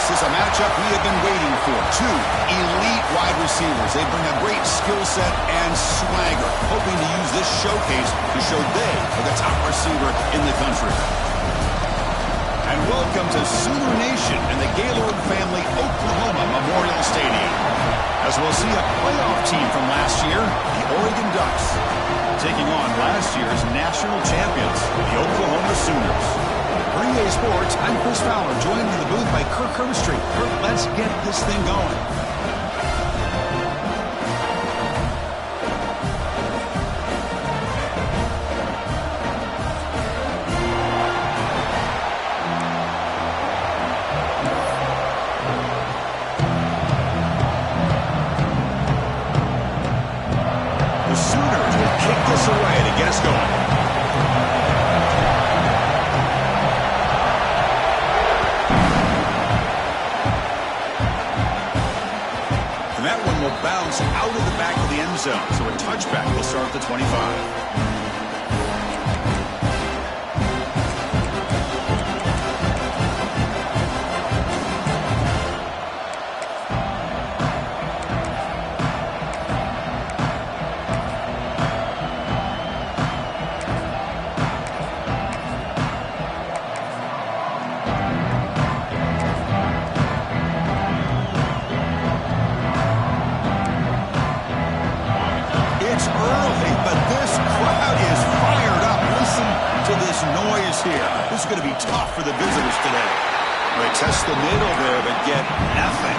This is a matchup we have been waiting for. Two elite wide receivers. They bring a great skill set and swagger, hoping to use this showcase to show they are the top receiver in the country. And welcome to Sooner Nation and the Gaylord Family Oklahoma Memorial Stadium. As we'll see a playoff team from last year, the Oregon Ducks, taking on last year's national champions, the Oklahoma Sooners. For EA Sports, I'm Chris Fowler, joined in the booth by Kirk Herbstreit. Kirk, let's get this thing going. The Sooners will kick this away to get us going. Bounce out of the back of the end zone. So a touchback will start at the 25. This is going to be tough for the visitors today. They test the middle there, but get nothing.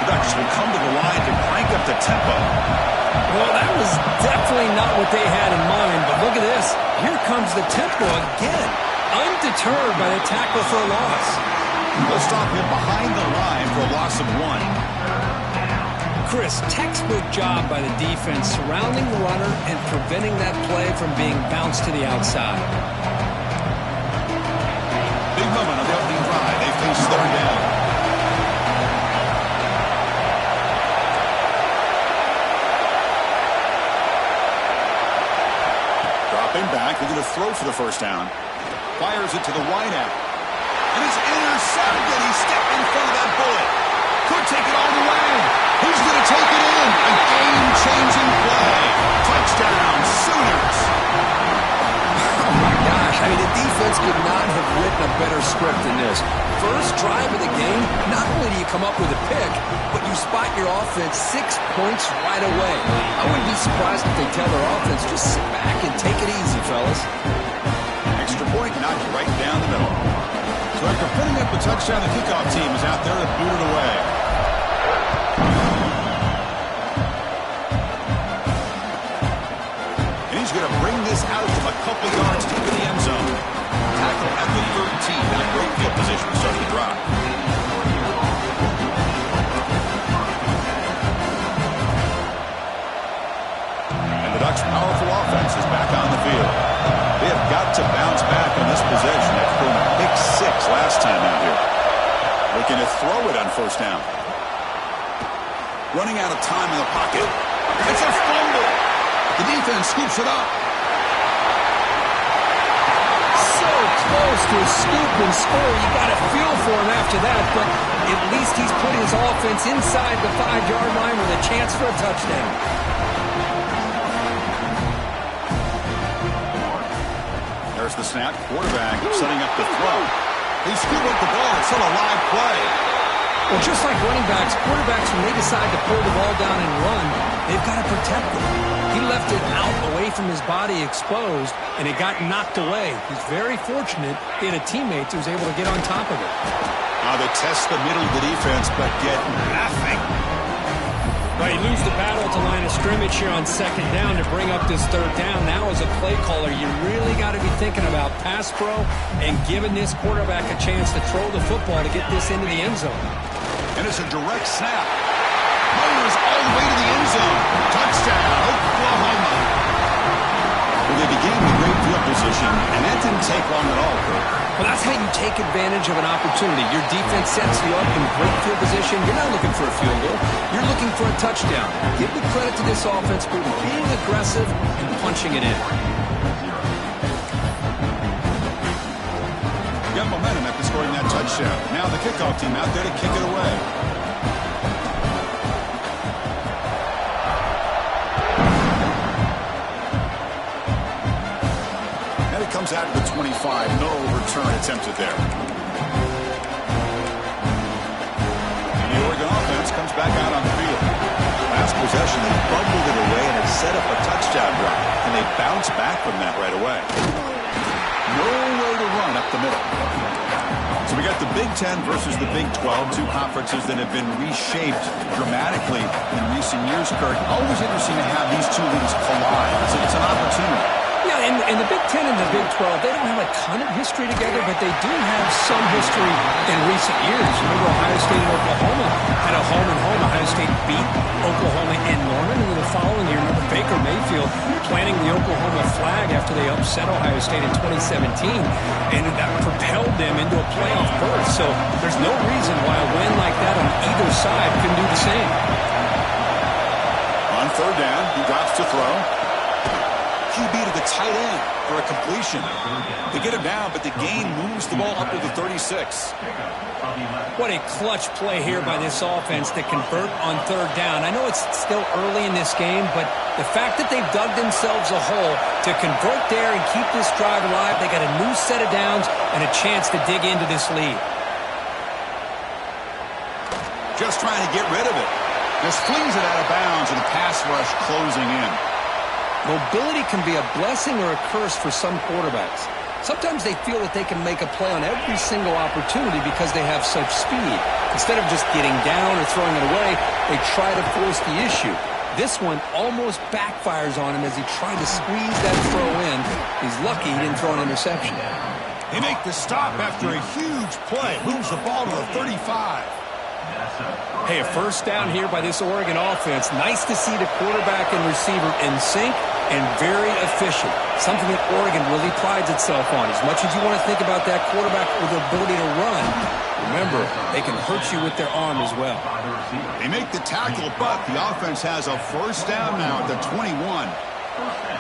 The Ducks will come to the line to crank up the tempo. Well, that was definitely not what they had in mind, but look at this. Here comes the tempo again. Undeterred by the tackle for a loss. They'll stop him behind the line for a loss of 1. Chris, textbook job by the defense surrounding the runner and preventing that play from being bounced to the outside. Big moment on the opening drive. They face third down. Dropping back, they're going to throw for the first down. Fires it to the wideout. And it's intercepted. He stepped in front of that bullet. Could take it all the way. Who's going to take it in? A game-changing play. Touchdown, Sooners. Oh, my gosh. I mean, the defense could not have written a better script than this. First drive of the game, not only do you come up with a pick, but you spot your offense 6 points right away. I wouldn't be surprised if they tell their offense, just sit back and take it easy, fellas. Extra point knocked right down the middle. So after putting up the touchdown, the kickoff team is out there to boot it away. And he's going to bring this out from a couple yards deep in the end zone. Tackle at the 13 in a great field position to start the drive. And the Ducks' powerful offense is back on the field. They have got to bounce back on this possession after throwing a pick 6 last time out here. Looking to throw it on first down. Running out of time in the pocket. It's a fumble. The defense scoops it up. So close to a scoop and score. You got to feel for him after that, but at least he's putting his offense inside the 5-yard line with a chance for a touchdown. There's the snap. Quarterback setting up the throw. They scoop up the ball. It's still a live play. Well, just like running backs, quarterbacks, when they decide to pull the ball down and run, they've got to protect it. He left it out away from his body exposed, and it got knocked away. He's very fortunate he had a teammate who was able to get on top of it. Now they test the middle of the defense, but get nothing. Right, you lose the battle at the line of scrimmage here on second down to bring up this third down. Now as a play caller, you really got to be thinking about pass pro and giving this quarterback a chance to throw the football to get this into the end zone. And it's a direct snap. Myers all the way to the end zone. Touchdown, Oklahoma. Well, they began with great field position, and that didn't take long at all, Kirk. Well, that's how you take advantage of an opportunity. Your defense sets you up in great field position. You're not looking for a field goal. You're looking for a touchdown. Give the credit to this offense for being aggressive and punching it in. Got momentum after scoring that touchdown. touchdown. Now the kickoff team out there to kick it away. And it comes out to the 25. No return attempted there. The Oregon offense comes back out on the field. Last possession, they bundled it away and it set up a touchdown drive. And they bounce back from that right away. Nowhere to run up the middle. So we got the Big Ten versus the Big 12, two conferences that have been reshaped dramatically in recent years, Kirk. Always interesting to have these two leagues collide. It's an opportunity. Yeah, and the Big Ten and the Big 12, they don't have a ton of history together, but they do have some history in recent years. Remember, Ohio State and Oklahoma had a home-and-home. Ohio State beat Oklahoma in Norman, and then the following year, remember Baker Mayfield planting the Oklahoma flag after they upset Ohio State in 2017, and that propelled them into a playoff berth. So there's no reason why a win like that on either side couldn't do the same. On third down, he drops to throw. QB to the tight end for a completion. They get him down, but the gain moves the ball up to the 36. What a clutch play here by this offense to convert on third down. I know it's still early in this game, but the fact that they've dug themselves a hole to convert there and keep this drive alive, they got a new set of downs and a chance to dig into this lead. Just trying to get rid of it. Just flings it out of bounds and a pass rush closing in. Mobility can be a blessing or a curse for some quarterbacks. Sometimes they feel that they can make a play on every single opportunity because they have such speed. Instead of just getting down or throwing it away, they try to force the issue. This one almost backfires on him as he tried to squeeze that throw in. He's lucky he didn't throw an interception. They make the stop after a huge play. Moves the ball to the 35. Hey, a first down here by this Oregon offense. Nice to see the quarterback and receiver in sync and very efficient. Something that Oregon really prides itself on. As much as you want to think about that quarterback with the ability to run, remember, they can hurt you with their arm as well. They make the tackle, but the offense has a first down now at the 21.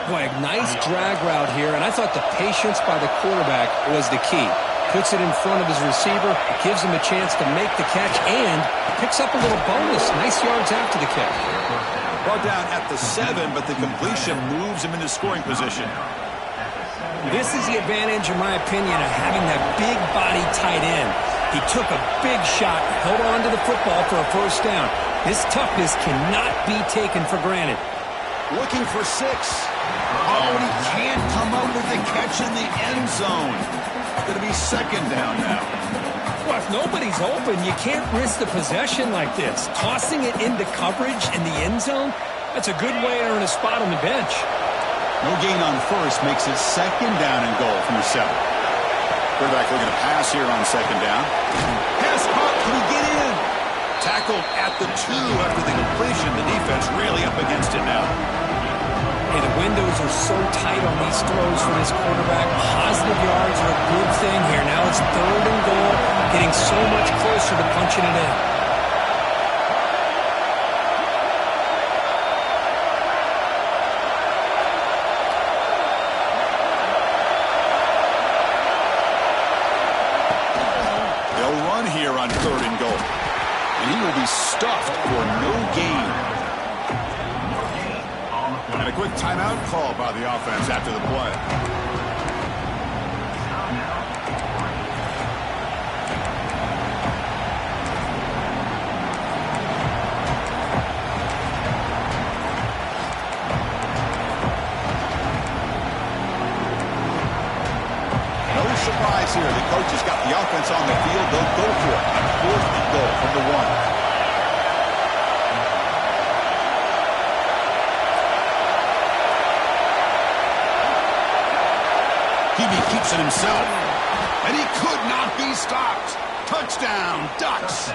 Boy, a nice drag route here, and I thought the patience by the quarterback was the key. Puts it in front of his receiver, gives him a chance to make the catch, and picks up a little bonus. Nice yards after the catch. Brought down at the 7, but the completion moves him into scoring position. This is the advantage, in my opinion, of having that big body tight end. He took a big shot, held on to the football for a first down. This toughness cannot be taken for granted. Looking for 6. Oh, and he can't come up with the catch in the end zone. Going to be second down now. Well, if nobody's open, you can't risk the possession like this. Tossing it into coverage in the end zone, that's a good way to earn a spot on the bench. No gain on first makes it second down and goal from the 7. Quarterback looking to pass here on second down. Pass caught. Can he get in? Tackled at the 2 after the completion. The defense really up against it now. Hey, the windows are so tight on these throws for this quarterback. Positive yards are a good thing here. Now it's third and goal, getting so much closer to punching it in. They'll run here on third and goal. And he will be stuffed for no gain. And a quick timeout call by the offense after the play. No surprise here. The coach has got the offense on the field. They'll go for it on fourth and goal from the 1. He keeps it himself, and he could not be stopped. Touchdown, Ducks.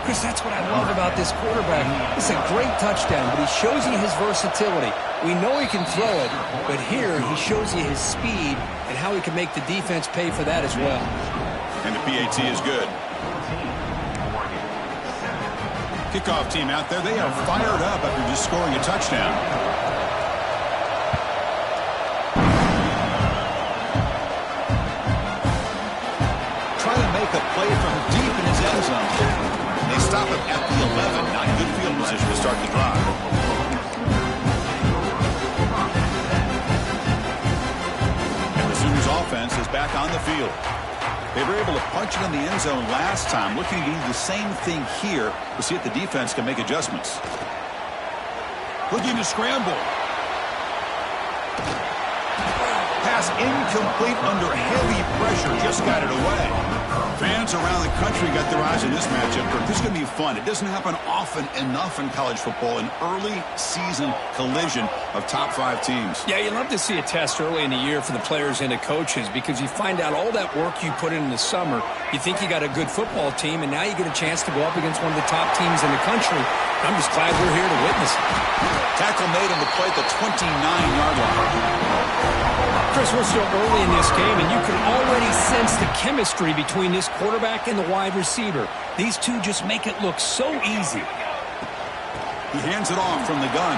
Chris, that's what I love about this quarterback. It's a great touchdown, but he shows you his versatility. We know he can throw it, but here he shows you his speed and how he can make the defense pay for that as well. And the PAT is good. Kickoff team out there, they are fired up after just scoring a touchdown. Try to play from deep in his end zone. They stop him at the 11. Not good field position to start the drive. And the Sooners offense is back on the field. They were able to punch it in the end zone last time. Looking to do the same thing here to see if the defense can make adjustments. Looking to scramble. Pass incomplete under heavy pressure. Just got it away. Fans around the country got their eyes on this matchup. This is going to be fun. It doesn't happen often enough in college football. An early season collision of top 5 teams. Yeah, you love to see a test early in the year for the players and the coaches because you find out all that work you put in the summer. You think you got a good football team, and now you get a chance to go up against one of the top teams in the country. I'm just glad we're here to witness it. Tackle made on the play at the 29-yard line. Chris, we're still early in this game, and you can already sense the chemistry between this quarterback and the wide receiver. These two just make it look so easy. He hands it off from the gun.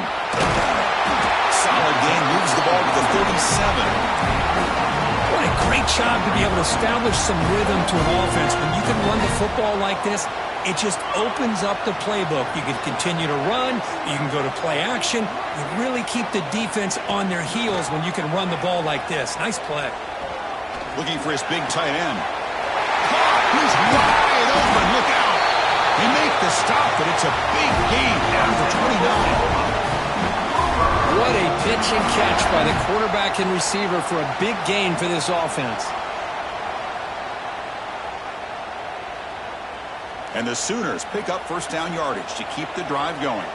Solid gain, moves the ball to the 37. What a great job to be able to establish some rhythm to an offense. When you can run the football like this, it just opens up the playbook. You can continue to run. You can go to play action. You really keep the defense on their heels when you can run the ball like this. Nice play. Looking for his big tight end. He's wide open. Look out. They make the stop, but it's a big gain down to 29. What a pitch and catch by the quarterback and receiver for a big gain for this offense. And the Sooners pick up first down yardage to keep the drive going.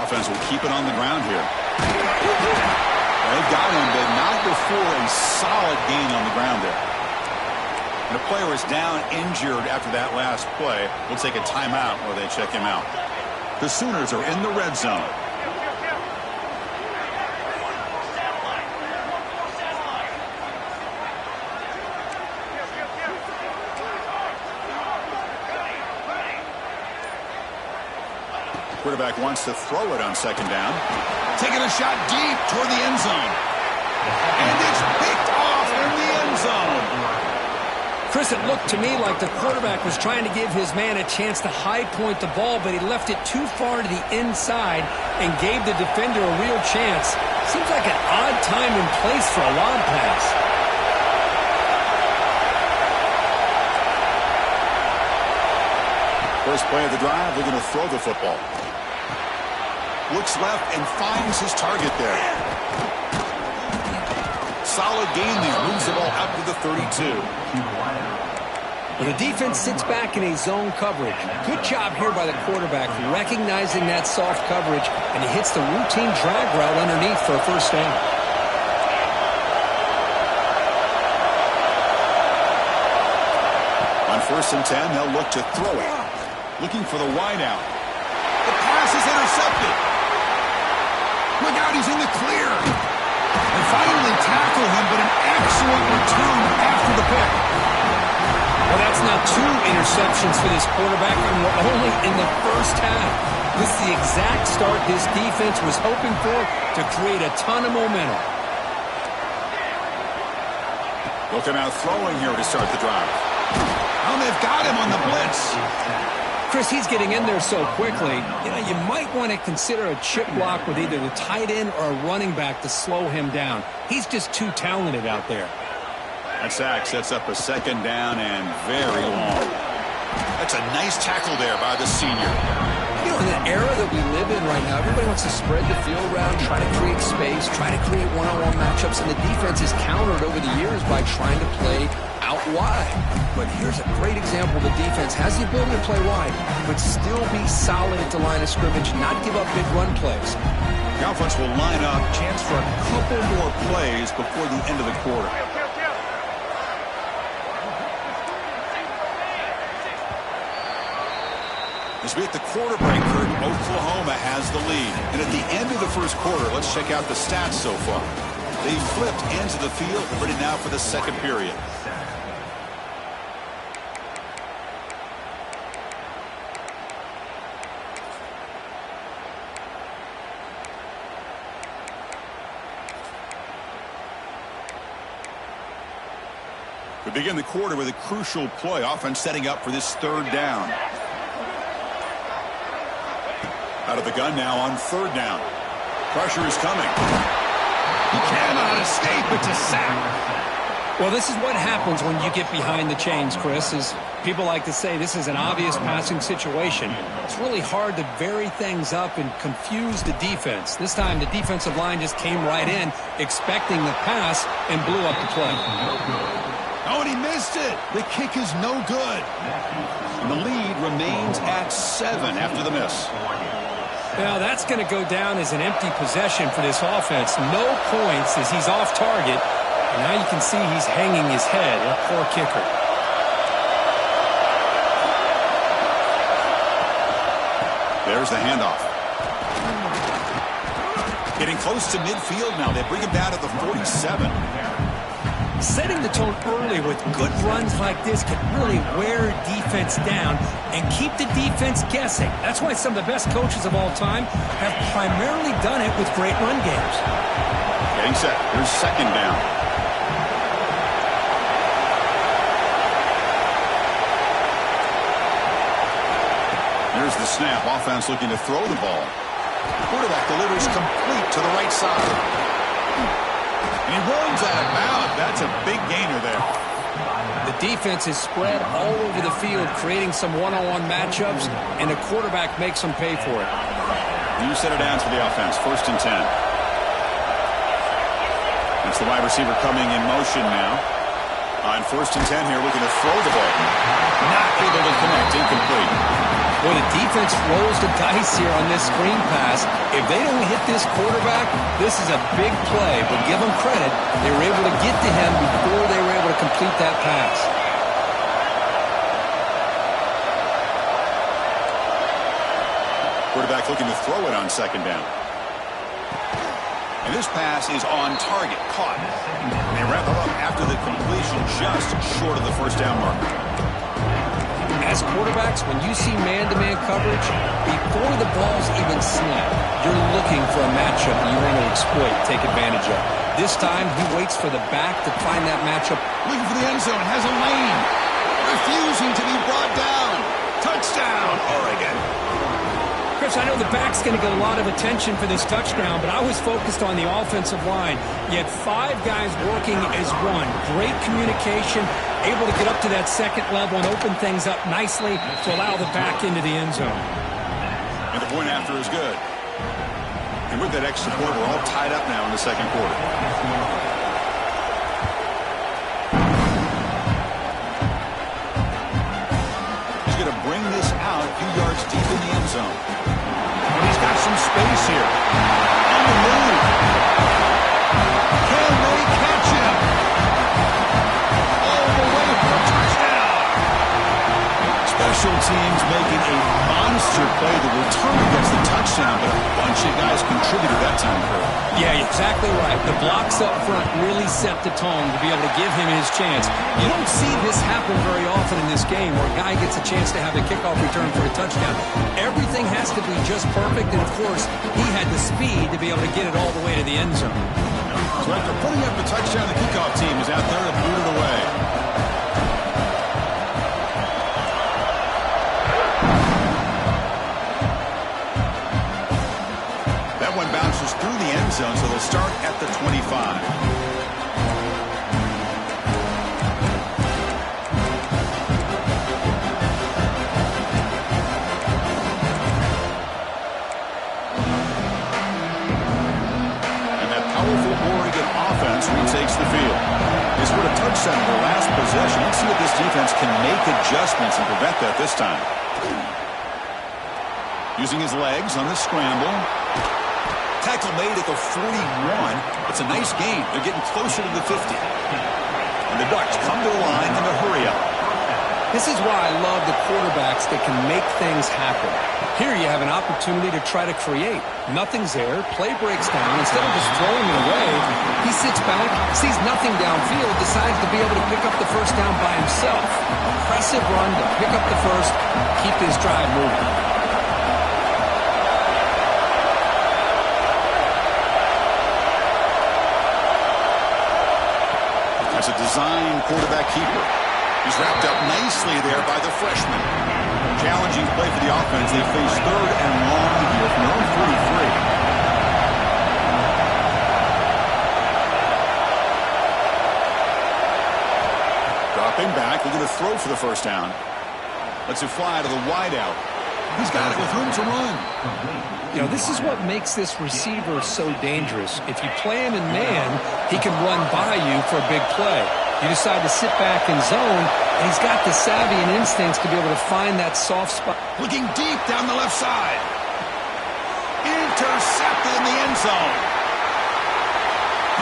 Offense will keep it on the ground here. They've got him, but not before a solid gain on the ground there. And the player is down injured after that last play. We'll take a timeout while they check him out. The Sooners are in the red zone. Quarterback wants to throw it on second down. Taking a shot deep toward the end zone. And it's picked off in the end zone. Chris, it looked to me like the quarterback was trying to give his man a chance to high point the ball, but he left it too far to the inside and gave the defender a real chance. Seems like an odd time and place for a lob pass. First play of the drive, they're going to throw the football. Looks left and finds his target there. Solid gain there. Moves the ball out to the 32. Well, the defense sits back in a zone coverage. Good job here by the quarterback, recognizing that soft coverage, and he hits the routine drag route underneath for a first down. On 1st and 10, they'll look to throw it. Looking for the wideout. The pass is intercepted. Look out, he's in the clear. They finally tackle him, but an excellent return after the pick. Well, that's now 2 interceptions for this quarterback, and we're only in the first half. This is the exact start this defense was hoping for to create a ton of momentum. Looking out throwing here to start the drive. Oh, they've got him on the blitz. Chris, he's getting in there so quickly. You might want to consider a chip block with either the tight end or a running back to slow him down. He's just too talented out there. That sack sets up a second down and very long. That's a nice tackle there by the senior. You know, in the era that we live in right now, everybody wants to spread the field around, try to create space, try to create one-on-one matchups, and the defense is countered over the years by trying to play out wide. But here's a great example. The defense has the ability to play wide, but still be solid at the line of scrimmage, not give up big run plays. The offense will line up, chance for a couple more plays before the end of the quarter. As we hit the quarter break, Oklahoma has the lead. And at the end of the first quarter, let's check out the stats so far. They flipped into the field, ready now for the second period. We begin the quarter with a crucial play. Offense setting up for this third down. Out of the gun now on third down. Pressure is coming. He cannot escape. It's a sack. Well, this is what happens when you get behind the chains, Chris. Is people like to say this is an obvious passing situation. It's really hard to vary things up and confuse the defense. This time the defensive line just came right in expecting the pass and blew up the play. Oh, and he missed it. The kick is no good. And the lead remains at 7 after the miss. Now that's going to go down as an empty possession for this offense. No points as he's off target. And now you can see he's hanging his head. A poor kicker. There's the handoff. Getting close to midfield now. They bring him down to the 47. Setting the tone early with good runs like this can really wear defense down and keep the defense guessing. That's why some of the best coaches of all time have primarily done it with great run games. Getting set. Here's second down. There's the snap. Offense looking to throw the ball. Quarterback delivers complete to the right side. And he runs out of bounds. That's a big gainer there. The defense is spread all over the field, creating some one-on-one matchups, and the quarterback makes them pay for it. New set of downs for the offense. 1st and 10. That's the wide receiver coming in motion now. On 1st and 10 here, looking to throw the ball. Not able to connect. Incomplete. Well, the defense rolls the dice here on this screen pass. If they don't hit this quarterback, this is a big play. But give them credit. They were able to get to him before they were able to complete that pass. Quarterback looking to throw it on second down. And this pass is on target. Caught. And they wrap it up after the completion just short of the first down mark. As quarterbacks, when you see man-to-man coverage, before the ball's even snapped, you're looking for a matchup you want to exploit, take advantage of. This time, he waits for the back to find that matchup. Looking for the end zone, has a lane. Refusing to be brought down. Touchdown, Oregon. Chris, I know the back's going to get a lot of attention for this touchdown, but I was focused on the offensive line. You had 5 guys working as one. Great communication, able to get up to that second level and open things up nicely to allow the back into the end zone. And the point after is good. And with that extra point, we're all tied up now in the second quarter. He's going to bring this out a few yards deep in the end zone. And he's got some space here. On the move. Can they catch him? All the way for a touchdown. Special teams making a monster play. The return gets the touchdown, but a bunch of guys contributed that time, Kurt. Yeah, exactly right. The blocks up front really set the tone to be able to give him his chance. You don't see this happen very often in this game where a guy gets a chance to have a kickoff return for a touchdown. Everything has to be just perfect, and of course, he had the speed to be able to get it all the way to the end zone. So after putting up the touchdown, the kickoff team is out there to boot it away. That one bounces through the end zone, so they'll start at the 25. Retakes the field. They scored a touchdown in their last possession. Let's see if this defense can make adjustments and prevent that this time. Using his legs on the scramble. Tackle made at the 41. It's a nice gain. They're getting closer to the 50. And the Ducks come to the line in a hurry up. This is why I love the quarterbacks that can make things happen. Here you have an opportunity to try to create. Nothing's there. Play breaks down. Instead of just throwing it away, he sits back, sees nothing downfield, decides to be able to pick up the first down by himself. Impressive run to pick up the first, keep this drive moving. as a design quarterback keeper. He's wrapped up nicely there by the freshman. Challenging play for the offense. They face 3rd and long here from their own 43. Dropping back, looking to throw for the first down. Lets it fly to the wideout. He's got it with room to run. You know, this is what makes this receiver so dangerous. If you play him in man, he can run by you for a big play. You decide to sit back and zone, and he's got the savvy and instincts to be able to find that soft spot. Looking deep down the left side. Intercepted in the end zone.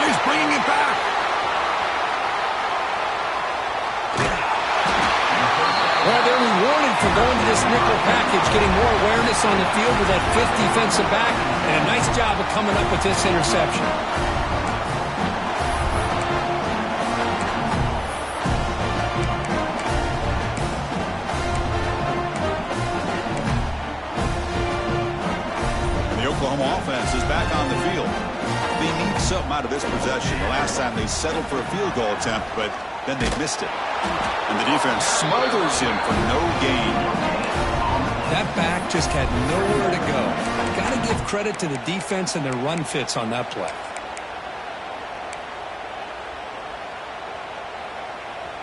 He's bringing it back. Well, they're rewarded for going to this nickel package, getting more awareness on the field with that 5th defensive back, and a nice job of coming up with this interception. The Oklahoma offense is back on the field. They need something out of this possession. The last time they settled for a field goal attempt, but then they missed it. And the defense smothers him for no gain. That back just had nowhere to go. Got to give credit to the defense and their run fits on that play.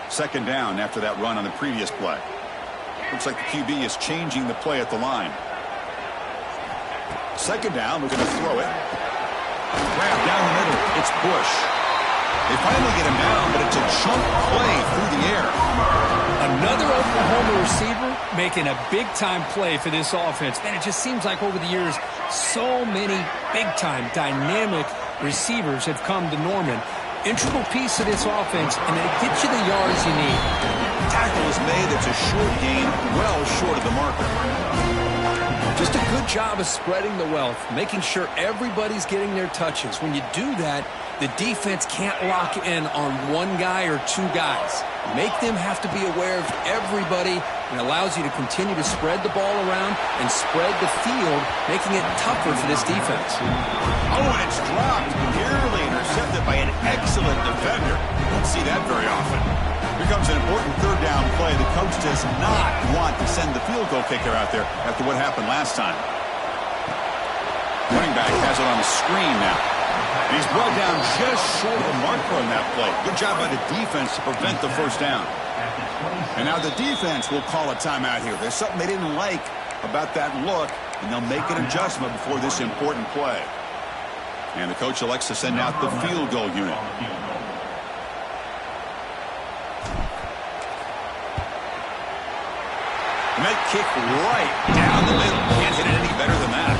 Second down after that run on the previous play. Looks like the QB is changing the play at the line. Second down, looking to throw it. Grab down the middle. It's Bush. They finally get him down, but it's a chunk play through the air. Another Oklahoma receiver making a big-time play for this offense. And it just seems like over the years, so many big-time, dynamic receivers have come to Norman. Integral piece of this offense, and they get you the yards you need. Tackle is made. It's a short gain, well short of the marker. Just a good job of spreading the wealth, making sure everybody's getting their touches. When you do that, the defense can't lock in on one guy or two guys. Make them have to be aware of everybody, and allows you to continue to spread the ball around and spread the field, making it tougher for this defense. Oh, and it's dropped. Nearly intercepted by an excellent defender. Don't see that very often. Here comes an important 3rd down play. The coach does not want to send the field goal kicker out there after what happened last time. Running back has it on the screen now. And he's brought down just short of the marker on that play. Good job by the defense to prevent the first down. And now the defense will call a timeout here. There's something they didn't like about that look, and they'll make an adjustment before this important play. And the coach elects to send out the field goal unit. And that kick right down the middle. Can't hit it any better than that.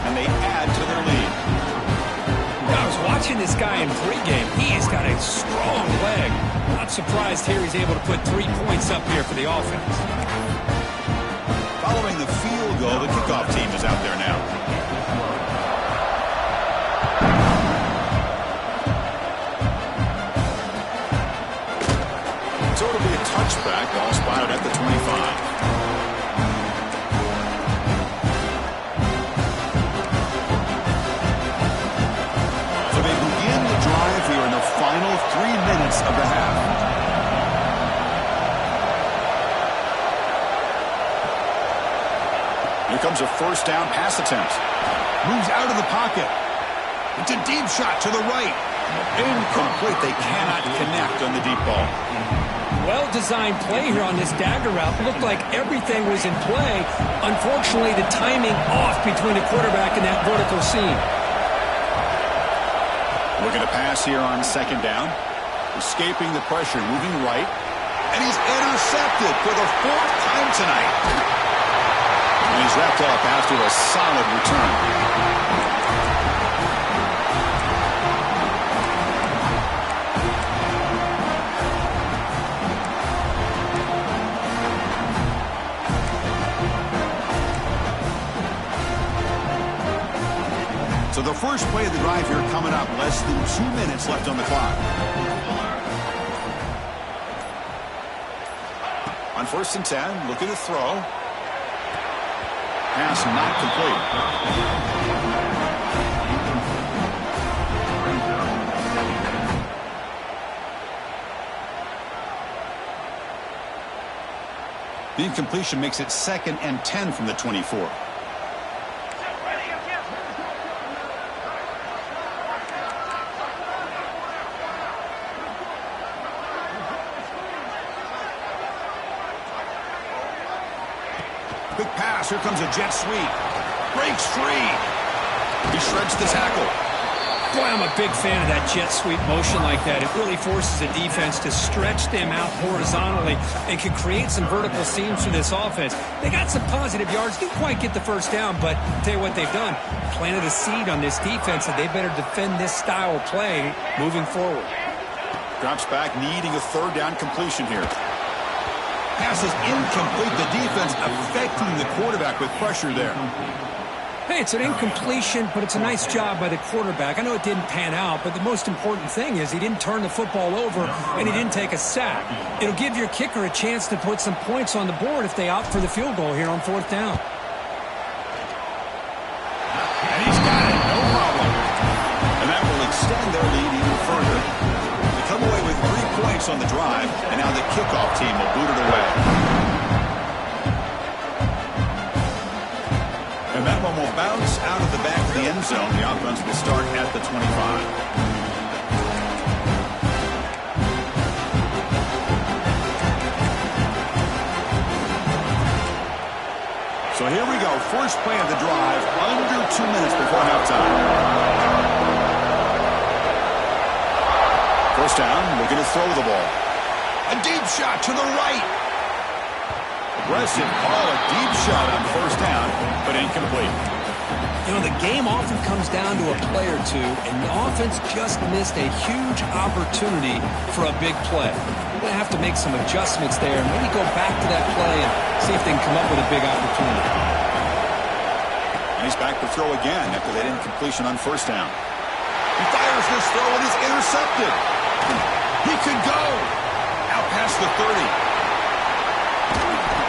And they add to their lead. I was watching this guy in pregame. He has got a strong leg. Not surprised here he's able to put 3 points up here for the offense. Following the field goal, the kickoff team is out there now. So it'll be a touchback. Ball spotted at the 25. Here in the final 3 minutes of the half. Here comes a first down pass attempt. Moves out of the pocket. It's a deep shot to the right. Incomplete. They cannot connect on the deep ball. Well-designed play here on this dagger route. Looked like everything was in play. Unfortunately, the timing off between the quarterback and that vertical seam. Looking to pass here on second down. Escaping the pressure, moving right. And he's intercepted for the 4th time tonight. And he's wrapped up after a solid return. So the first play of the drive here coming up. Less than 2 minutes left on the clock. On 1st and 10, looking to throw. Pass not complete. The incompletion makes it 2nd and 10 from the 24. Quick pass. Here comes a jet sweep. Breaks free. He shreds the tackle. Boy, I'm a big fan of that jet sweep motion like that. It really forces a defense to stretch them out horizontally and can create some vertical seams for this offense. They got some positive yards. Didn't quite get the first down, but I'll tell you what they've done. Planted a seed on this defense, and they better defend this style of play moving forward. Drops back, needing a 3rd down completion here. Pass is incomplete. The defense affecting the quarterback with pressure there. Hey, it's an incompletion, but it's a nice job by the quarterback. I know it didn't pan out, but the most important thing is he didn't turn the football over and he didn't take a sack. It'll give your kicker a chance to put some points on the board if they opt for the field goal here on 4th down. And he's got it, no problem. And that will extend their lead even further. They come away with 3 points on the drive, and now the kickoff team will boot it away. And that one will bounce out of the back of the end zone. The offense will start at the 25. So here we go. First play of the drive, under 2 minutes before halftime. First down, looking to throw the ball. A deep shot to the right. Aggressive call, a deep shot on first down, but incomplete. You know, the game often comes down to a play or two, and the offense just missed a huge opportunity for a big play. They're going to have to make some adjustments there and maybe go back to that play and see if they can come up with a big opportunity. And he's back to throw again after that incompletion on first down. He fires this throw and is intercepted. He could go. Out past the 30.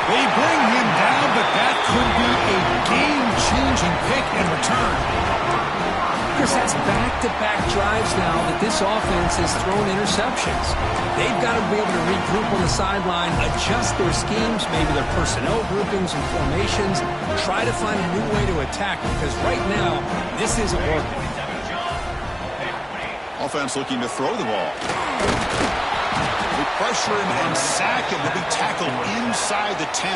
They bring him down, but that could be a game-changing pick and return. Chris, that's back-to-back drives now that this offense has thrown interceptions. They've got to be able to regroup on the sideline, adjust their schemes, maybe their personnel groupings and formations, try to find a new way to attack, because right now, this isn't working. Offense looking to throw the ball. They pressure him and sack him to be tackled inside the 10.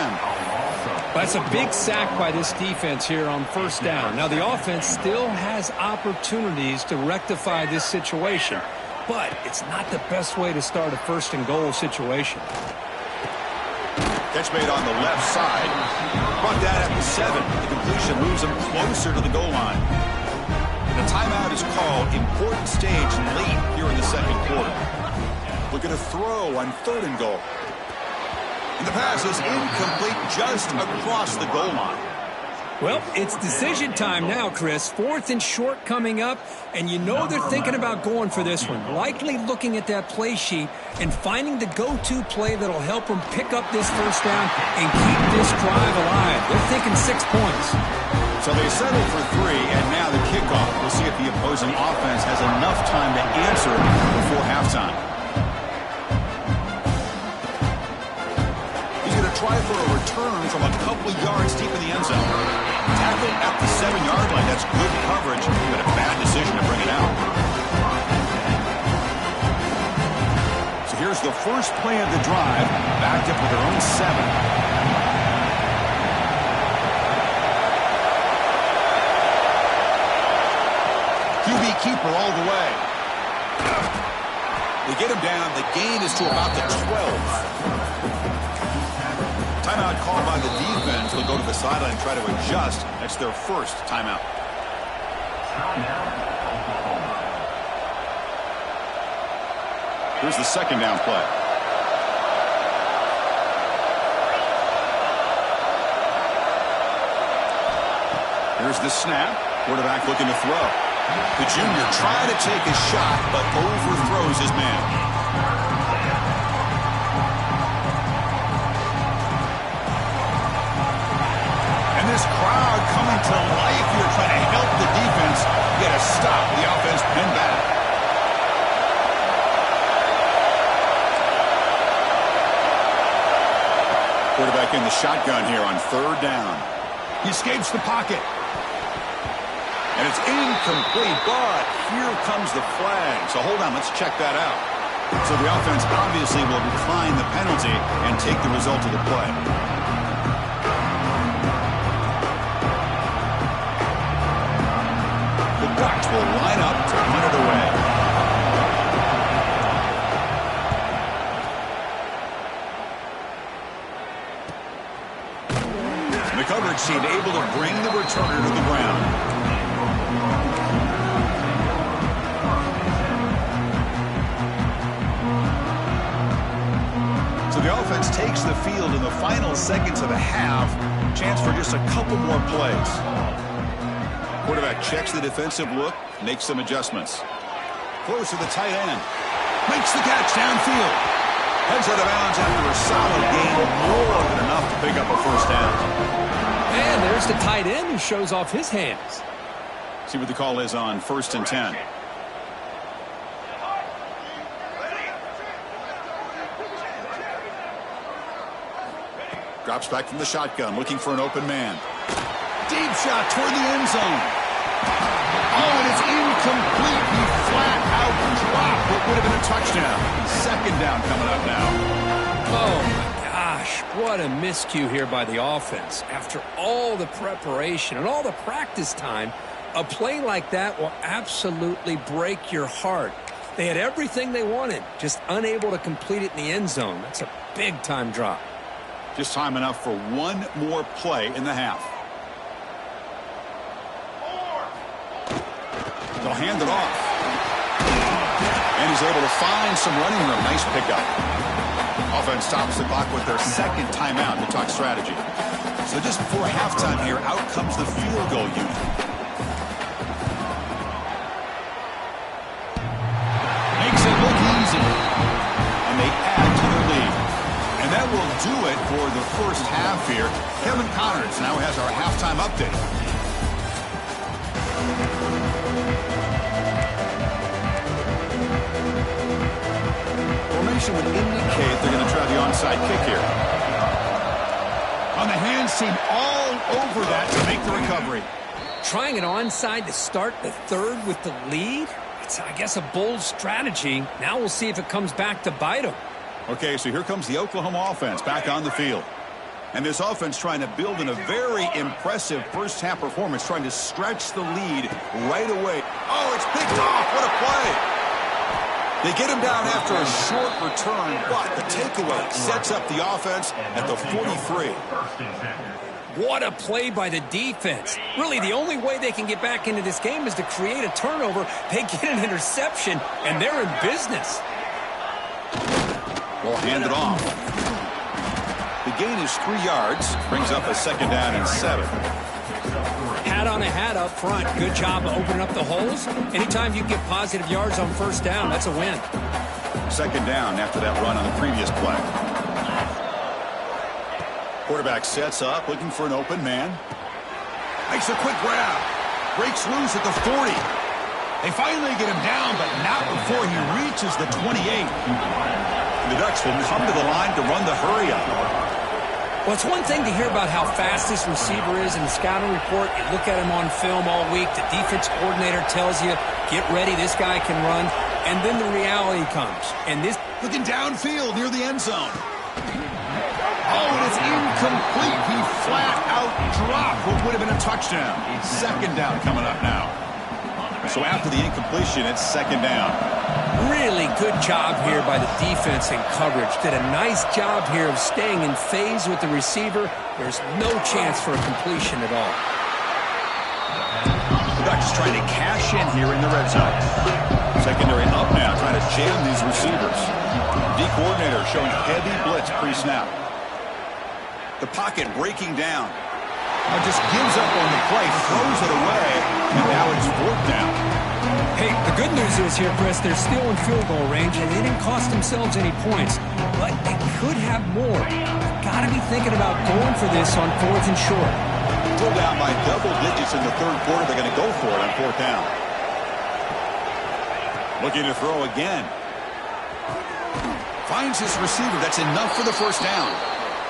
That's a big sack by this defense here on first down. Now, the offense still has opportunities to rectify this situation, but it's not the best way to start a 1st and goal situation. Catch made on the left side. Brought down at the 7. The completion moves him closer to the goal line. The timeout is called. Important stage late here in the 2nd quarter. Looking to throw on 3rd and goal. And the pass is incomplete just across the goal line. Well, it's decision time now, Chris. 4th and short coming up, and you know they're thinking about going for this one. Likely looking at that play sheet and finding the go-to play that'll help them pick up this first down and keep this drive alive. They're thinking 6 points. So they settle for 3, and now the kickoff. We'll see if the opposing offense has enough time to answer before halftime. Try for a return from a couple yards deep in the end zone. Tackle at the 7-yard line. That's good coverage, but a bad decision to bring it out. So here's the first play of the drive, backed up with their own 7. QB keeper all the way. They get him down. The gain is to about the 12. Timeout called by the defense. They'll go to the sideline and try to adjust. That's their first timeout. Here's the 2nd down play. Here's the snap. Quarterback looking to throw. The junior trying to take a shot, but overthrows his man. This crowd coming to life here, trying to help the defense get a stop. The offense pinned back. Quarterback back in the shotgun here on 3rd down. He escapes the pocket. And it's incomplete, but here comes the flag. So hold on, let's check that out. So the offense obviously will decline the penalty and take the result of the play. The Ducks will line up to punt it away. The coverage team able to bring the returner to the ground. So the offense takes the field in the final seconds of the half. Chance for just a couple more plays. Quarterback checks the defensive look, makes some adjustments. Close to the tight end. Makes the catch downfield. Heads out of bounds after a solid gain, more than enough to pick up a 1st down. And there's the tight end who shows off his hands. See what the call is on 1st and 10. Drops back from the shotgun, looking for an open man. Deep shot toward the end zone. Oh, and it's incomplete. He flat out dropped what would have been a touchdown. 2nd down coming up now. Oh, my gosh. What a miscue here by the offense. After all the preparation and all the practice time, a play like that will absolutely break your heart. They had everything they wanted, just unable to complete it in the end zone. That's a big-time drop. Just time enough for one more play in the half. They'll hand it off. And he's able to find some running room. Nice pickup. Offense stops the clock with their 2nd timeout to talk strategy. So just before halftime here, out comes the field goal unit. Makes it look easy. And they add to their lead. And that will do it for the 1st half here. Kevin Connors now has our halftime update. Formation would indicate they're going to try the onside kick here. On the hands team all over that to make the recovery. Trying an onside to start the 3rd with the lead? It's, I guess, a bold strategy. Now we'll see if it comes back to bite them. Okay, so here comes the Oklahoma offense back on the field. And this offense trying to build in a very impressive 1st half performance, trying to stretch the lead right away. Oh, it's picked off. What a play. They get him down after a short return, but the takeaway sets up the offense at the 43. What a play by the defense. Really, the only way they can get back into this game is to create a turnover. They get an interception, and they're in business. We'll hand it off. The gain is 3 yards. Brings up a 2nd down and 7. Hat on a hat up front. Good job opening up the holes. Anytime you get positive yards on 1st down, that's a win. 2nd down after that run on the previous play. Quarterback sets up, looking for an open man. Makes a quick grab. Breaks loose at the 40. They finally get him down, but not before he reaches the 28. The Ducks will come to the line to run the hurry-up. Well, it's one thing to hear about how fast this receiver is in the scouting report. You look at him on film all week. The defense coordinator tells you, get ready, this guy can run. And then the reality comes. And this looking downfield near the end zone. Oh, and it's incomplete. He flat out dropped what would have been a touchdown. 2nd down coming up now. So after the incompletion, it's 2nd down. Really good job here by the defense in coverage. Did a nice job here of staying in phase with the receiver. There's no chance for a completion at all. The Ducks trying to cash in here in the red zone. Secondary up now, trying to jam these receivers. D coordinator showing heavy blitz pre-snap. The pocket breaking down. Now just gives up on the play, throws it away, and now it's 4th down. Hey, the good news is here, Chris, they're still in field goal range, and they didn't cost themselves any points, but they could have more. Got to be thinking about going for this on 4th and short. Still down by double digits in the 3rd quarter. They're going to go for it on 4th down. Looking to throw again. Finds his receiver. That's enough for the 1st down.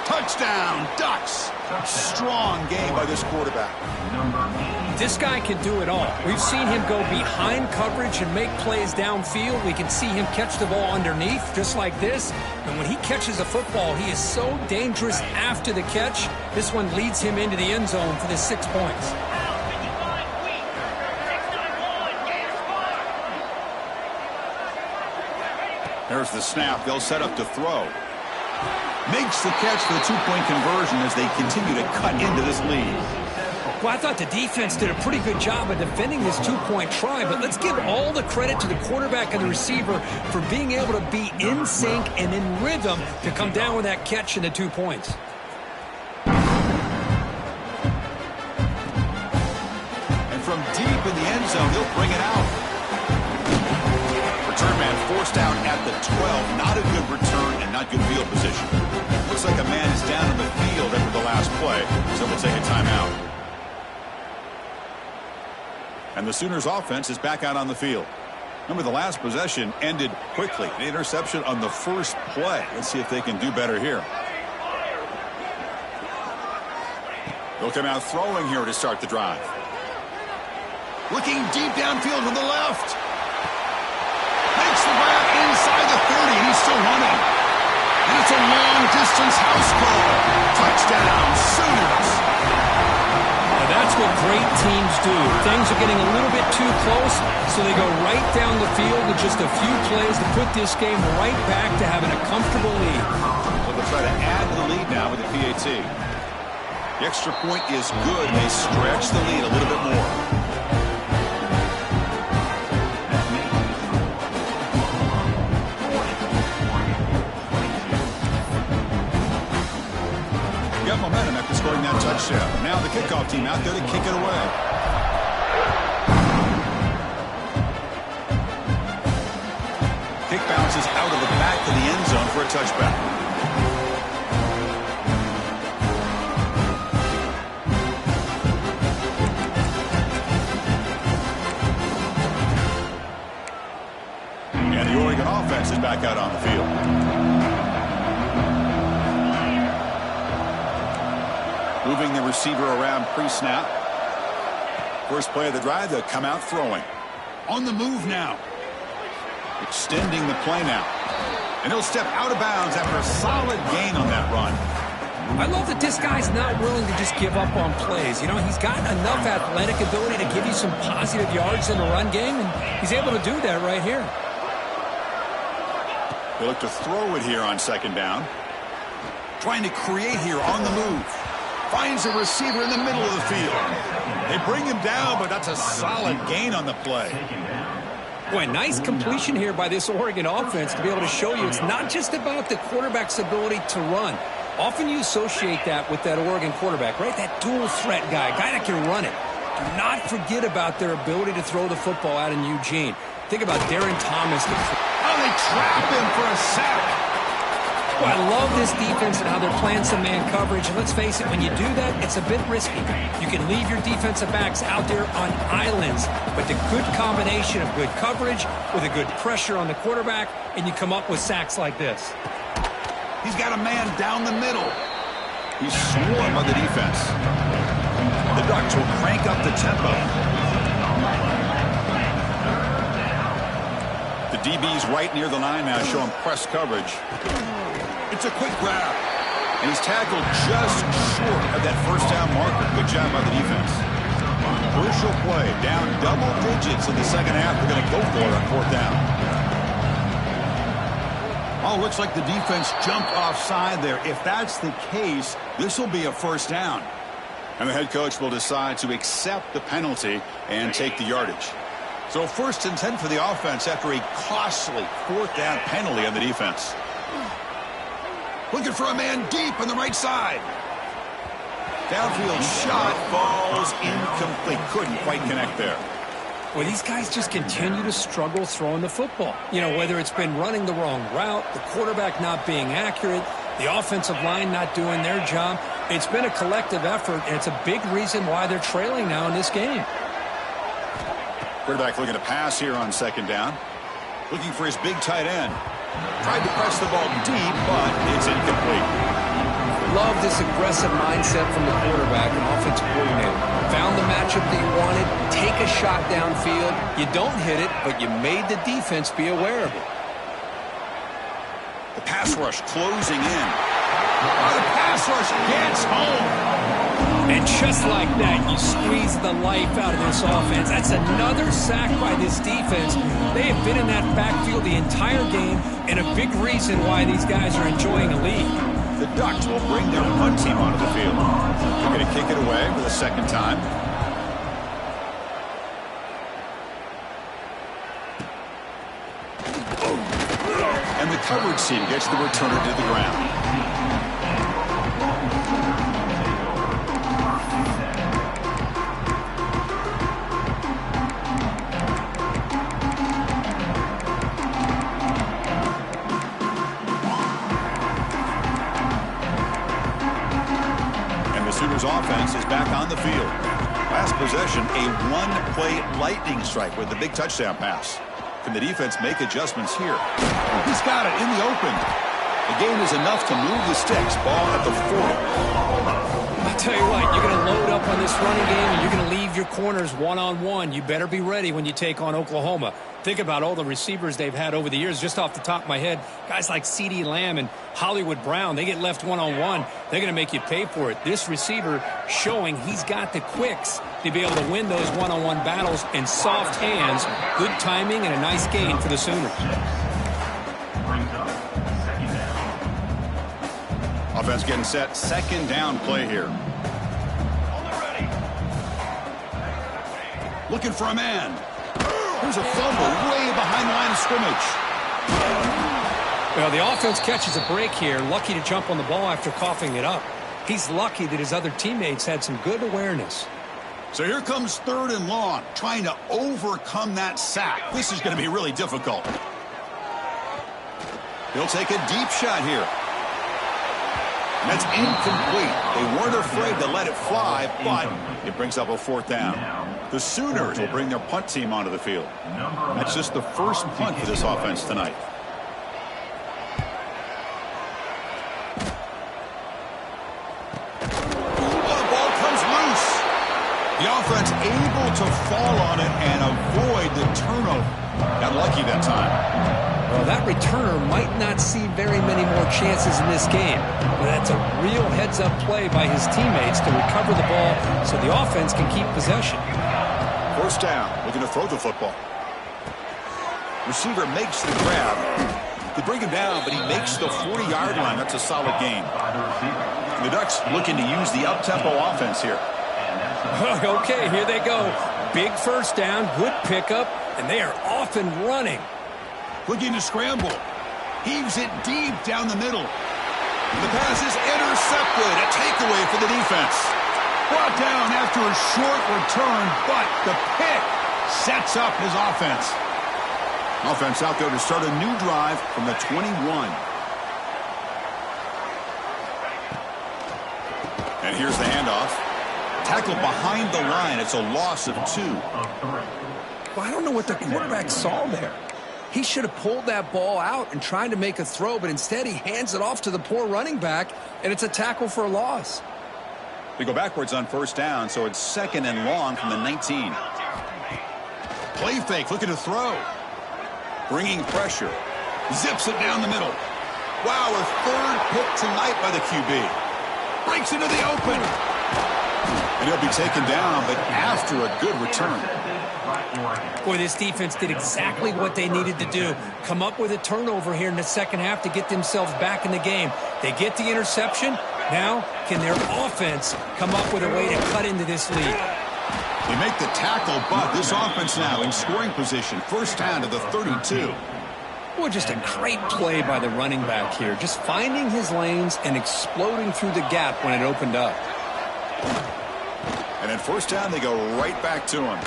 Touchdown, Ducks. Strong game by this quarterback. This guy can do it all. We've seen him go behind coverage and make plays downfield. We can see him catch the ball underneath, just like this. And when he catches a football, he is so dangerous after the catch. This one leads him into the end zone for the 6 points. There's the snap. They'll set up to throw. Makes the catch for the 2-point conversion as they continue to cut into this lead. Well, I thought the defense did a pretty good job of defending this 2-point try, but let's give all the credit to the quarterback and the receiver for being able to be in sync and in rhythm to come down with that catch and the 2 points. And from deep in the end zone, they'll bring it out. Return man forced out at the 12. Not a good return and not good field position. Looks like a man is down in the field after the last play, so we'll take a timeout. And the Sooners offense is back out on the field. Remember, the last possession ended quickly. An interception on the first play. Let's see if they can do better here. They'll come out throwing here to start the drive. Looking deep downfield to the left. Makes the grab inside the 30, and he's still running. And it's a long-distance house call. Touchdown, Sooners. Now that's what great teams do. Things are getting a little bit too close, so they go right down the field with just a few plays to put this game right back to having a comfortable lead. So they'll try to add to the lead now with the PAT. The extra point is good. They stretch the lead a little bit more. Momentum after scoring that touchdown. Now the kickoff team out there to kick it away. Kick bounces out of the back of the end zone for a touchback. And the Oregon offense is back out on the field. Moving the receiver around pre-snap. First play of the drive, they'll come out throwing. On the move now. Extending the play now. And he'll step out of bounds after a solid gain on that run. I love that this guy's not willing to just give up on plays. You know, he's got enough athletic ability to give you some positive yards in the run game, and he's able to do that right here. They look to throw it here on second down. Trying to create here on the move. Finds a receiver in the middle of the field. They bring him down, but that's a solid gain on the play. Boy, nice completion here by this Oregon offense to be able to show you it's not just about the quarterback's ability to run. Often you associate that with that Oregon quarterback, right? That dual threat guy that can run it. Do not forget about their ability to throw the football out in Eugene. Think about Darren Thomas. Oh, they trap him for a sack. Well, I love this defense and how they're playing some man coverage. And let's face it, when you do that, it's a bit risky. You can leave your defensive backs out there on islands. But the good combination of good coverage with a good pressure on the quarterback, and you come up with sacks like this. He's got a man down the middle. He's swarmed by the defense. The Ducks will crank up the tempo. The DB's right near the line now, showing press coverage. It's a quick grab. And he's tackled just short of that first down marker. Good job by the defense. Crucial play. Down double digits in the second half. They're going to go for it on fourth down. Oh, looks like the defense jumped offside there. If that's the case, this will be a first down. And the head coach will decide to accept the penalty and take the yardage. So 1st and 10 for the offense after a costly fourth down penalty on the defense. Looking for a man deep on the right side. Downfield shot falls incomplete. Couldn't quite connect there. Well, these guys just continue to struggle throwing the football. You know, whether it's been running the wrong route, the quarterback not being accurate, the offensive line not doing their job. It's been a collective effort, and it's a big reason why they're trailing now in this game. Quarterback looking to pass here on second down. Looking for his big tight end. Tried to press the ball deep, but it's incomplete. Love this aggressive mindset from the quarterback and offensive coordinator. Found the matchup that you wanted, take a shot downfield. You don't hit it, but you made the defense be aware of it. The pass rush closing in. Oh, the pass rush gets home. And just like that, you squeeze the life out of this offense. That's another sack by this defense. They have been in that backfield the entire game, and a big reason why these guys are enjoying a lead. The Ducks will bring their punt team onto the field. They're going to kick it away for the second time. And the coverage team gets the returner to the ground. Sooners offense is back on the field. Last possession, a one-play lightning strike with the big touchdown pass. Can the defense make adjustments here? He's got it in the open. The gain is enough to move the sticks. Ball at the 40. I'll tell you what, you're going to load up on this running game and you're going to leave your corners one-on-one. You better be ready when you take on Oklahoma. Think about all the receivers they've had over the years. Just off the top of my head, guys like CeeDee Lamb and Hollywood Brown, they get left one-on-one. They're going to make you pay for it. This receiver showing he's got the quicks to be able to win those one-on-one battles in soft hands. Good timing and a nice gain for the Sooners. Offense getting set. Second down play here. Looking for a man. Here's a fumble way behind the line of scrimmage. Well, the offense catches a break here. Lucky to jump on the ball after coughing it up. He's lucky that his other teammates had some good awareness. So here comes third and long, trying to overcome that sack. This is going to be really difficult. He'll take a deep shot here. That's incomplete. They weren't afraid to let it fly, but it brings up a fourth down. The Sooners will bring their punt team onto the field. That's just the first punt for this offense tonight. Oh, the ball comes loose. The offense able to fall on it and avoid the turnover. Got lucky that time. Well, that returner might not see very many more chances in this game, but that's a real heads-up play by his teammates to recover the ball so the offense can keep possession. First down, looking to throw the football. Receiver makes the grab. They bring him down, but he makes the 40-yard line. That's a solid gain. The Ducks looking to use the up-tempo offense here. Okay, here they go. Big first down, good pickup, and they are off and running. Looking to scramble. Heaves it deep down the middle. The pass is intercepted. A takeaway for the defense. Brought down after a short return, but the pick sets up his offense. Offense out there to start a new drive from the 21. And here's the handoff. Tackle behind the line. It's a loss of 2. Well, I don't know what the quarterback saw there. He should have pulled that ball out and tried to make a throw, but instead he hands it off to the poor running back, and it's a tackle for a loss. They go backwards on first down, so it's second and long from the 19. Play fake, looking to throw. Bringing pressure. Zips it down the middle. Wow, a third pick tonight by the QB. Breaks into the open. And he'll be taken down, but after a good return. Boy, this defense did exactly what they needed to do. Come up with a turnover here in the second half to get themselves back in the game. They get the interception. Now, can their offense come up with a way to cut into this lead? They make the tackle, but this offense now in scoring position. First down to the 32. Boy, just a great play by the running back here. Just finding his lanes and exploding through the gap when it opened up. And at first down, they go right back to him.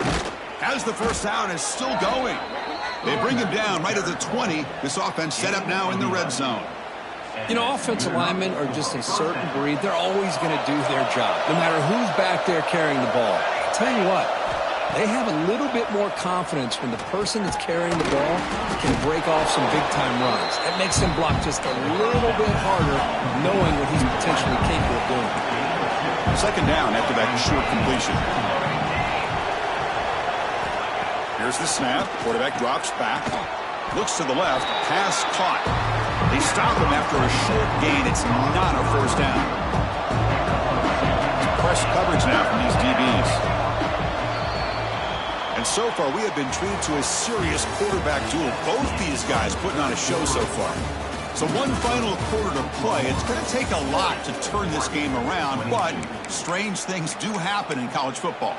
As the first down is still going. They bring him down right at the 20. This offense set up now in the red zone. You know, offensive linemen are just a certain breed. They're always going to do their job, no matter who's back there carrying the ball. I'll tell you what, They have a little bit more confidence when the person that's carrying the ball can break off some big-time runs. That makes him block just a little bit harder, knowing what he's potentially capable of doing. Second down after that short completion. Here's the snap. Quarterback drops back. Looks to the left. Pass caught. They stop him after a short gain. It's not a first down. Press coverage now from these DBs. And so far, we have been treated to a serious quarterback duel. Both these guys putting on a show so far. So one final quarter to play. It's going to take a lot to turn this game around, but strange things do happen in college football.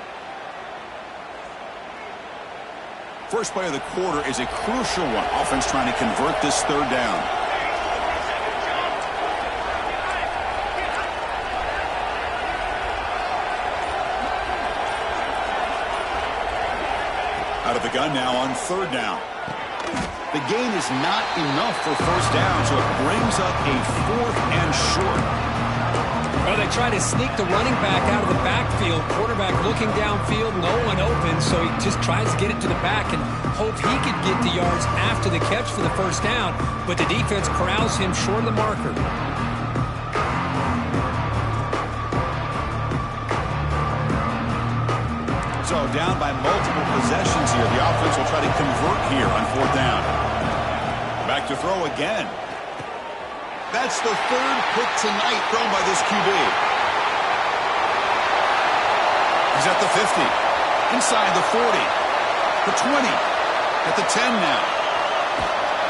First play of the quarter is a crucial one. Offense trying to convert this third down. Out of the gun now on third down. The gain is not enough for first down, so it brings up a fourth and short. Well, they try to sneak the running back out of the backfield. Quarterback looking downfield, no one open, so he just tries to get it to the back and hope he could get the yards after the catch for the first down, but the defense corrals him short of the marker. So down by multiple possessions here. The offense will try to convert here on fourth down. Back to throw again. That's the third pick tonight thrown by this QB. He's at the 50. Inside the 40. The 20. At the 10 now.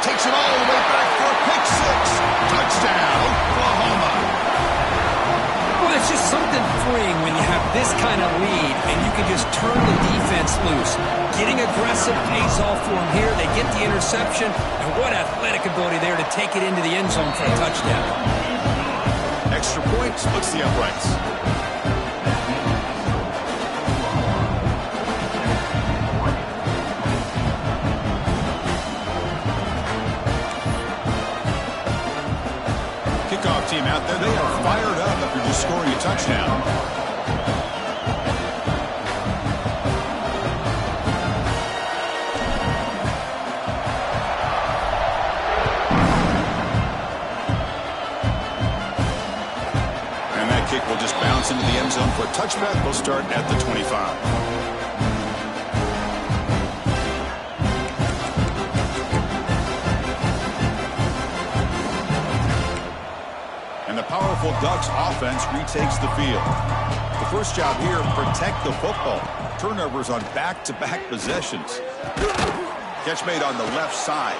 Takes it all the way back for a pick six. Touchdown, Oklahoma. Well, it's just something freeing when you have this kind of lead and you can just turn the defense loose. Getting aggressive pays off for them here. They get the interception, and what athletic ability there to take it into the end zone for a touchdown. Extra point splits the uprights. Kickoff team out there, they are fired up after just scoring a touchdown. Will just bounce into the end zone for a touchback. We'll start at the 25. And the powerful Ducks offense retakes the field. The first job here, protect the football. Turnovers on back-to-back possessions. Catch made on the left side.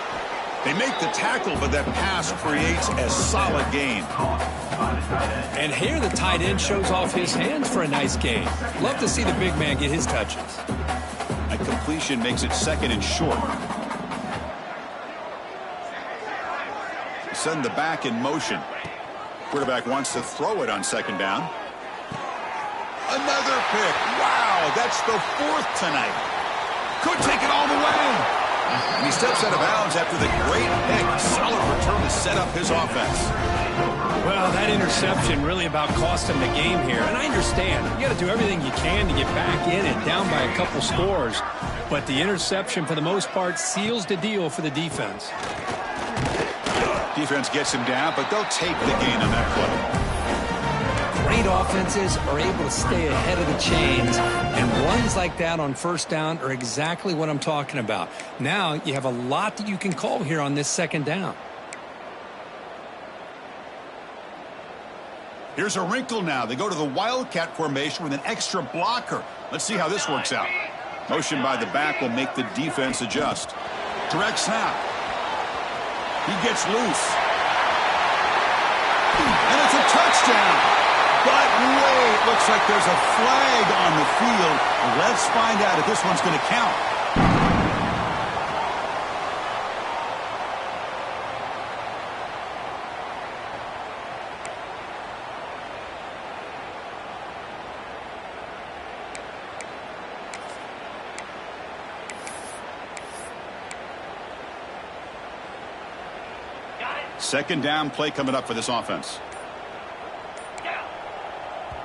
They make the tackle, but that pass creates a solid gain. And here the tight end shows off his hands for a nice gain. Love to see the big man get his touches. A completion makes it second and short. Send the back in motion. Quarterback wants to throw it on second down. Another pick. Wow, that's the fourth tonight. Could take it all the way. And he steps out of bounds after the great pick. Solid return to set up his offense. Well, that interception really about cost him the game here. And I understand. You got to do everything you can to get back in and down by a couple scores. But the interception, for the most part, seals the deal for the defense. Defense gets him down, but they'll take the gain on that play. Great offenses are able to stay ahead of the chains, and runs like that on first down are exactly what I'm talking about. Now you have a lot that you can call here on this second down. Here's a wrinkle now. They go to the Wildcat formation with an extra blocker. Let's see how this works out. Motion by the back will make the defense adjust. Direct snap. He gets loose. And it's a touchdown. But wait, looks like there's a flag on the field. Let's find out if this one's going to count. Second down play coming up for this offense.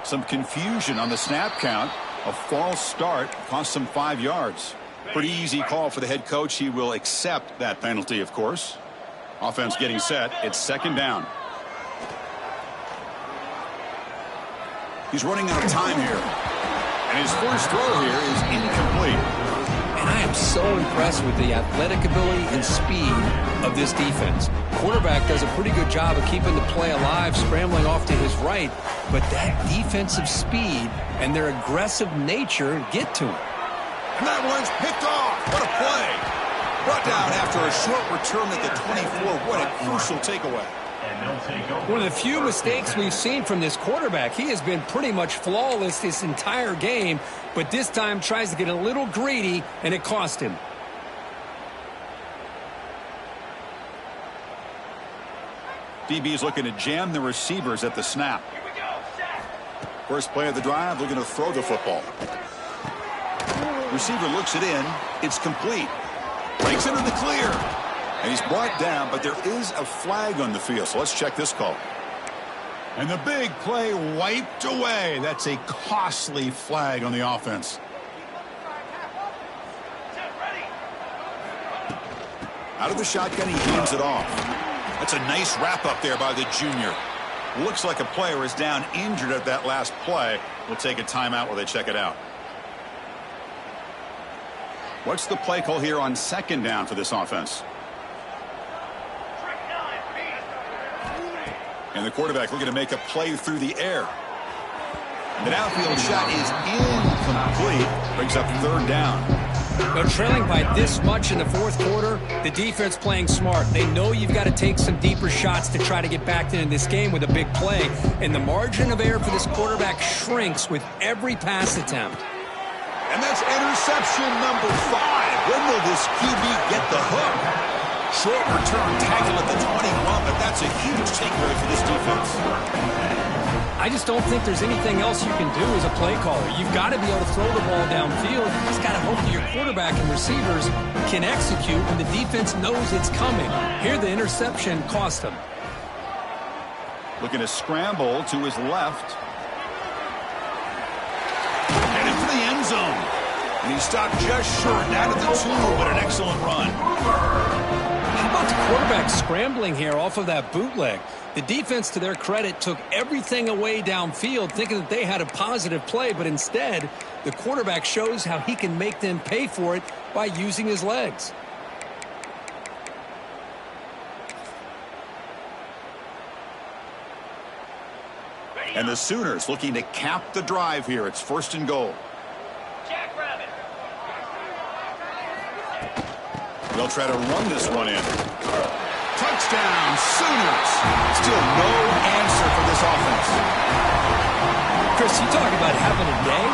Some confusion on the snap count. A false start cost him 5 yards. Pretty easy call for the head coach. He will accept that penalty, of course. Offense getting set. It's second down. He's running out of time here. And his first throw here is incomplete. And I am so impressed with the athletic ability and speed of this defense. Quarterback does a pretty good job of keeping the play alive, scrambling off to his right. But that defensive speed and their aggressive nature get to him. And that one's picked off. What a play. Brought down after a short return at the 24. What a crucial takeaway. One of the few mistakes we've seen from this quarterback. He has been pretty much flawless this entire game, but this time tries to get a little greedy, and it cost him. DB is looking to jam the receivers at the snap. First play of the drive, looking to throw the football. Receiver looks it in. It's complete. Breaks into the clear. And he's brought down, but there is a flag on the field. So let's check this call. And the big play wiped away. That's a costly flag on the offense. Out of the shotgun, he hands it off. That's a nice wrap up there by the junior. Looks like a player is down injured at that last play. We'll take a timeout while they check it out. What's the play call here on second down for this offense? And the quarterback looking to make a play through the air. And the downfield shot is incomplete. Brings up third down. They're trailing by this much in the fourth quarter. The defense playing smart. They know you've got to take some deeper shots to try to get back into this game with a big play. And the margin of error for this quarterback shrinks with every pass attempt. And that's interception number 5. When will this QB get the hook? Short return tackle at the 21, but that's a huge takeaway for this defense. I just don't think there's anything else you can do as a play caller. You've got to be able to throw the ball downfield. You just got to hope that your quarterback and receivers can execute when the defense knows it's coming. Here, the interception cost him. Looking to scramble to his left. Headed for the end zone. And he stopped just short down at the 2, but an excellent run. How about the quarterback scrambling here off of that bootleg? The defense, to their credit, took everything away downfield, thinking that they had a positive play, but instead, the quarterback shows how he can make them pay for it by using his legs. And the Sooners looking to cap the drive here. It's first and goal. They'll try to run this one in. Touchdown, Sooners. Still no answer for this offense. Chris, you talk about having a day.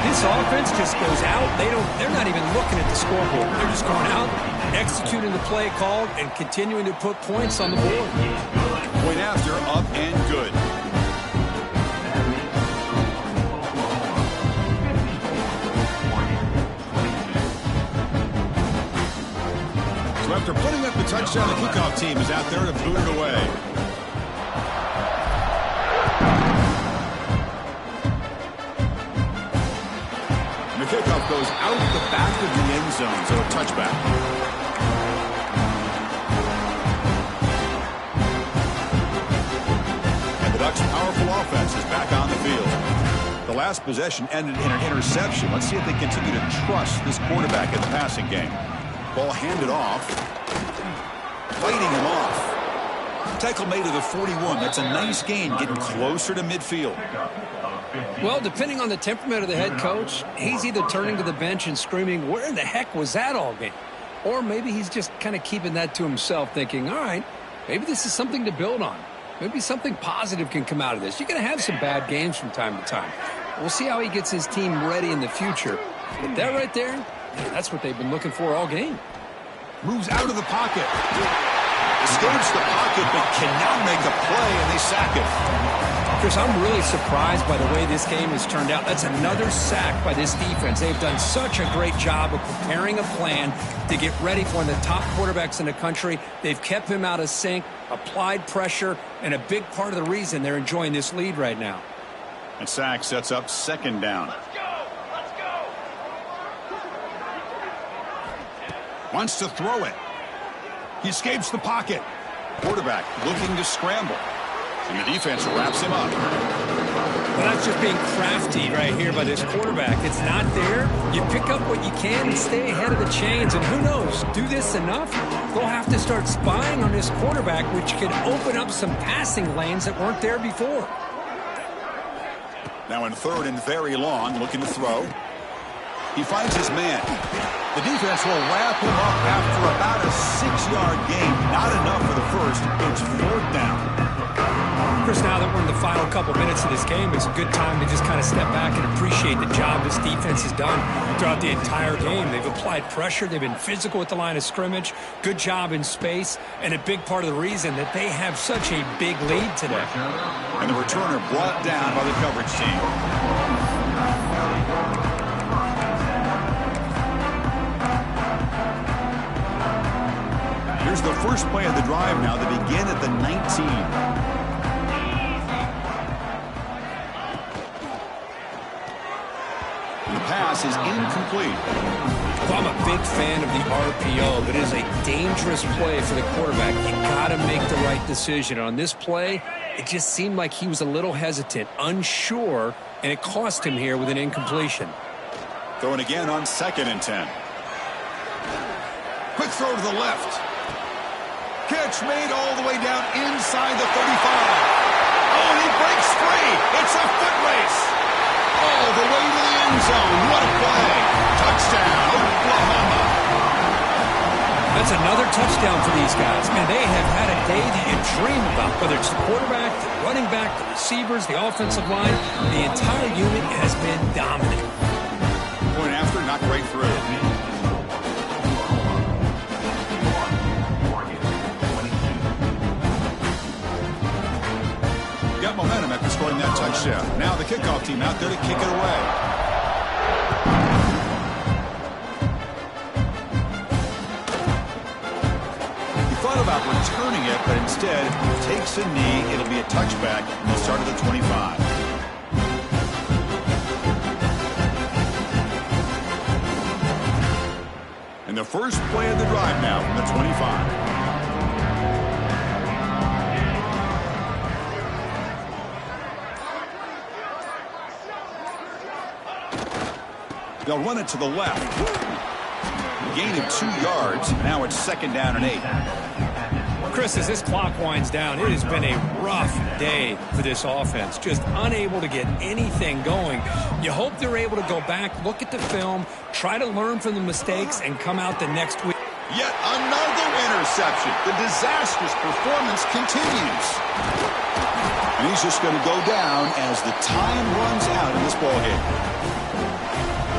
This offense just goes out. They're not even looking at the scoreboard. They're just going out, executing the play called, and continuing to put points on the board. Point after, up and good. So after putting up the touchdown, the kickoff team is out there to boot it away. And the kickoff goes out the back of the end zone, so a touchback. And the Ducks' powerful offense is back on the field. The last possession ended in an interception. Let's see if they continue to trust this quarterback in the passing game. Ball handed off. Fighting him off. Tackle made to the 41. That's a nice gain, getting closer to midfield. Well, depending on the temperament of the head coach, he's either turning to the bench and screaming, where in the heck was that all game? Or maybe he's just kind of keeping that to himself, thinking, all right, maybe this is something to build on. Maybe something positive can come out of this. You're going to have some bad games from time to time. We'll see how he gets his team ready in the future. But that right there, man, that's what they've been looking for all game. Moves out of the pocket. Escapes the pocket, but cannot make a play, and they sack it. Chris, I'm really surprised by the way this game has turned out. That's another sack by this defense. They've done such a great job of preparing a plan to get ready for one of the top quarterbacks in the country. They've kept him out of sync, applied pressure, and a big part of the reason they're enjoying this lead right now. And sack sets up second down. Wants to throw it. He escapes the pocket. Quarterback looking to scramble. And the defense wraps him up. Well, that's just being crafty right here by this quarterback. It's not there. You pick up what you can and stay ahead of the chains. And who knows, do this enough, they'll have to start spying on this quarterback, which could open up some passing lanes that weren't there before. Now in third and very long, looking to throw. He finds his man. The defense will wrap him up after about a 6-yard gain. Not enough for the first. It's fourth down. Chris, now that we're in the final couple minutes of this game, it's a good time to just kind of step back and appreciate the job this defense has done throughout the entire game. They've applied pressure. They've been physical at the line of scrimmage. Good job in space. And a big part of the reason that they have such a big lead today. And the returner brought down by the coverage team. Here's the first play of the drive now. They begin at the 19. And the pass is incomplete. Well, I'm a big fan of the RPO, but it is a dangerous play for the quarterback. You got to make the right decision. On this play, it just seemed like he was a little hesitant, unsure, and it cost him here with an incompletion. Throwing again on 2nd and 10. Quick throw to the left. Catch made all the way down inside the 35. Oh, and he breaks free. It's a foot race. All the way to the end zone. What a play. Touchdown, Oklahoma. That's another touchdown for these guys. Man, they have had a day that you dream about, whether it's the quarterback, the running back, the receivers, the offensive line. The entire unit has been dominant. Point after, knocked right through. Got momentum after scoring that touchdown. Now the kickoff team out there to kick it away. He thought about returning it, but instead takes a knee. It'll be a touchback, and they'll start at the 25. And the first play of the drive now from the 25. They'll run it to the left. Gain of 2 yards. Now it's 2nd down and 8. Chris, as this clock winds down, it has been a rough day for this offense. Just unable to get anything going. You hope they're able to go back, look at the film, try to learn from the mistakes, and come out the next week. Yet another interception. The disastrous performance continues. And he's just going to go down as the time runs out in this ballgame.